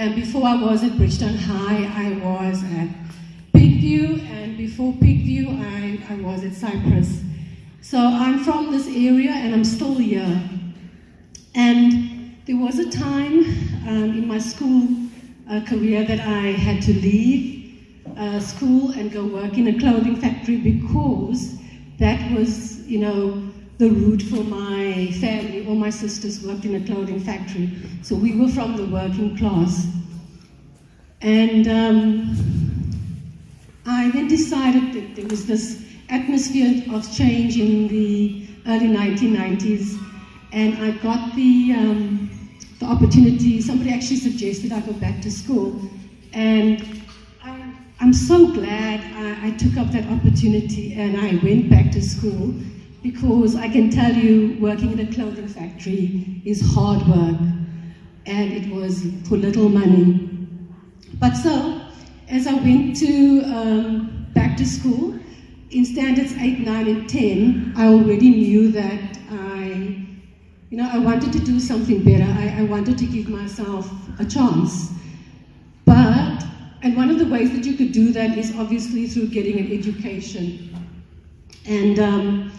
And before I was at Bridgeton High, I was at Pigview, and before Pigview, I was at Cyprus. So I'm from this area, and I'm still here. And there was a time in my school career that I had to leave school and go work in a clothing factory because that was, you know, the route for my family. All my sisters worked in a clothing factory, so we were from the working class. And I then decided that there was this atmosphere of change in the early 1990s, and I got the opportunity. Somebody actually suggested I go back to school, and I'm so glad I took up that opportunity and I went back to school, because I can tell you, working in a clothing factory is hard work, and it was for little money. But so, as I went to back to school, in standards 8, 9, and 10, I already knew that I wanted to do something better. I wanted to give myself a chance. And one of the ways that you could do that is obviously through getting an education. And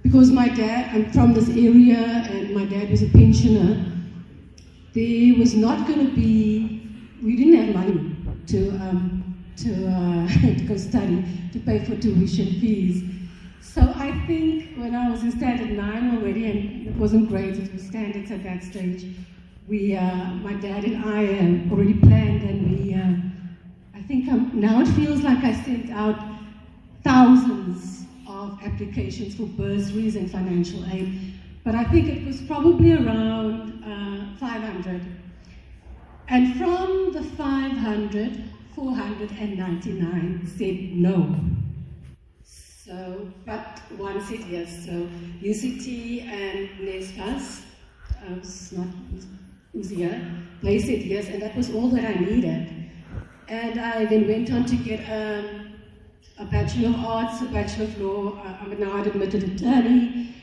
because I'm from this area, and my dad was a pensioner, there was not going to be, we didn't have money to go study, to pay for tuition fees. So I think when I was in standard 9 already, and it wasn't grades, it was standards at that stage, my dad and I already planned, and I think now it feels like I sent out thousands of applications for bursaries and financial aid, but I think it was probably around 500. And from the 500, 499 said no. So, but one said yes. So UCT and NSFAS, was here, they said yes, and that was all that I needed. And I then went on to get a Bachelor of Arts, a Bachelor of Law. I'm now an admitted attorney.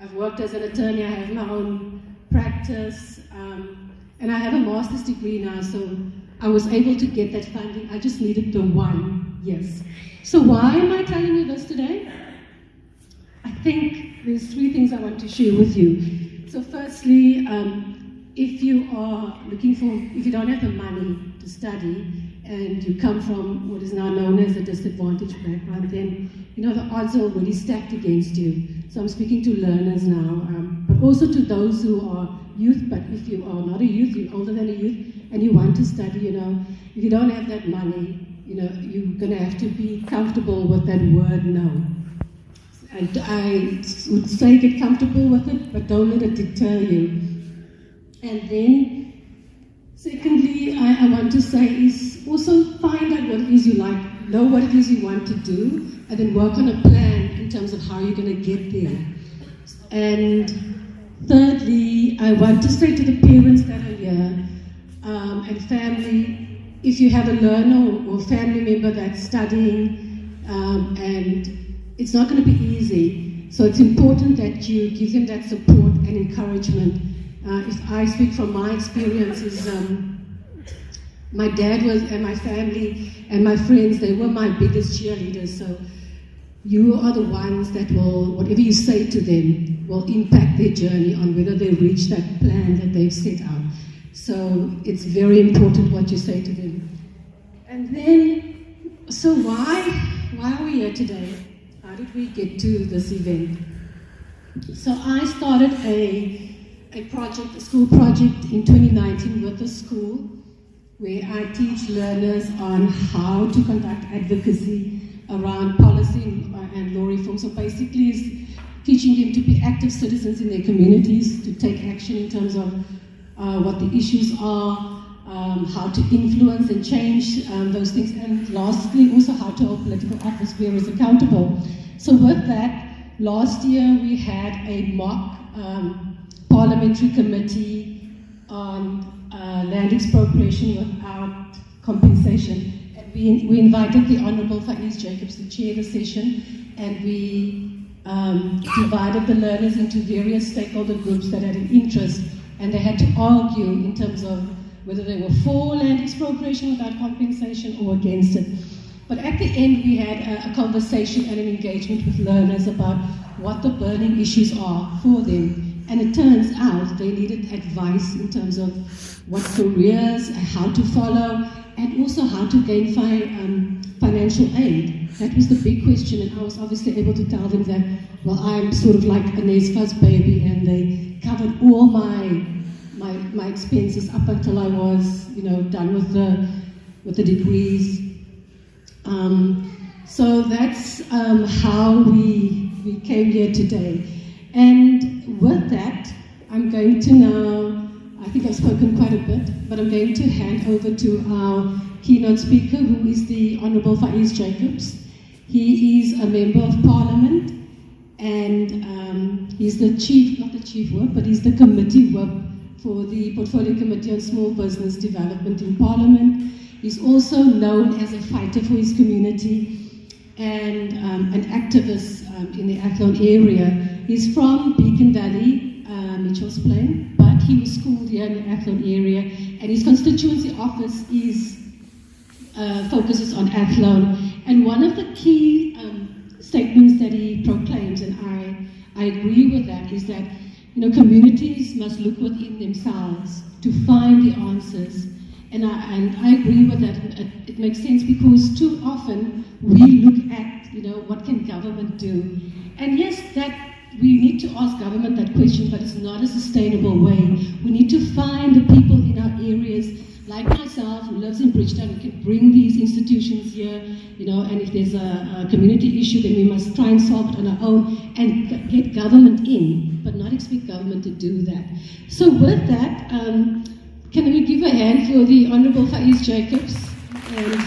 I've worked as an attorney. I have my own practice. And I have a master's degree now, so I was able to get that funding. I just needed the one yes. So why am I telling you this today? I think there's 3 things I want to share with you. So firstly, if you don't have the money to study, and you come from what is now known as a disadvantaged background, then the odds are already stacked against you. So I'm speaking to learners now, but also to those who are youth. But if you are not a youth, you're older than a youth, and you want to study, if you don't have that money, you're going to have to be comfortable with that word no. And I would say get comfortable with it, but don't let it deter you. And then, secondly, I want to say is also find out what it is you like, know what it is you want to do, and then work on a plan in terms of how you're going to get there. And thirdly, I want to say to the parents that are here, and family, if you have a learner or family member that's studying, and it's not going to be easy, so it's important that you give them that support and encouragement. If I speak from my experiences, my dad and my family and my friends, they were my biggest cheerleaders. So you are the ones that will, whatever you say to them, will impact their journey on whether they reach that plan that they've set out. So it's very important what you say to them. And then, so why are we here today? How did we get to this event? So I started a school project in 2019 with the school, where I teach learners on how to conduct advocacy around policy and law reform. So basically it's teaching them to be active citizens in their communities, to take action in terms of what the issues are, how to influence and change those things, and lastly also how to hold political office where is accountable. So with that, last year we had a mock parliamentary committee on land expropriation without compensation. And we invited the Honourable Faiz Jacobs to chair the session, and we divided the learners into various stakeholder groups that had an interest, and they had to argue in terms of whether they were for land expropriation without compensation or against it. But at the end, we had a conversation and an engagement with learners about what the burning issues are for them. And it turns out they needed advice in terms of what careers, how to follow, and also how to gain financial aid. That was the big question, and I was obviously able to tell them that, well, I'm sort of like a NSFAS baby, and they covered all my expenses up until I was, done with the degrees. So that's how we came here today. And with that, I'm going to now, I think I've spoken quite a bit, but I'm going to hand over to our keynote speaker, who is the Honourable Faiz Jacobs. He is a Member of Parliament, and he's the chief, not the chief whip, but he's the committee whip for the Portfolio Committee on Small Business Development in Parliament. He's also known as a fighter for his community and an activist in the Athlone area. He's from Beacon Valley, Mitchell's Plain, but he was schooled here in the Athlone area, and his constituency office focuses on Athlone. And one of the key statements that he proclaims, and I agree with that, is that communities must look within themselves to find the answers. And I agree with that. It makes sense because too often we look at, what can government do? And yes, that we need to ask government that question, but it's not a sustainable way. We need to find the people in our areas, like myself, who lives in Bridgetown, who can bring these institutions here, and if there's a community issue, then we must try and solve it on our own and get government in, but not expect government to do that. So with that, can we give a hand for the Honourable Faiz Jacobs? And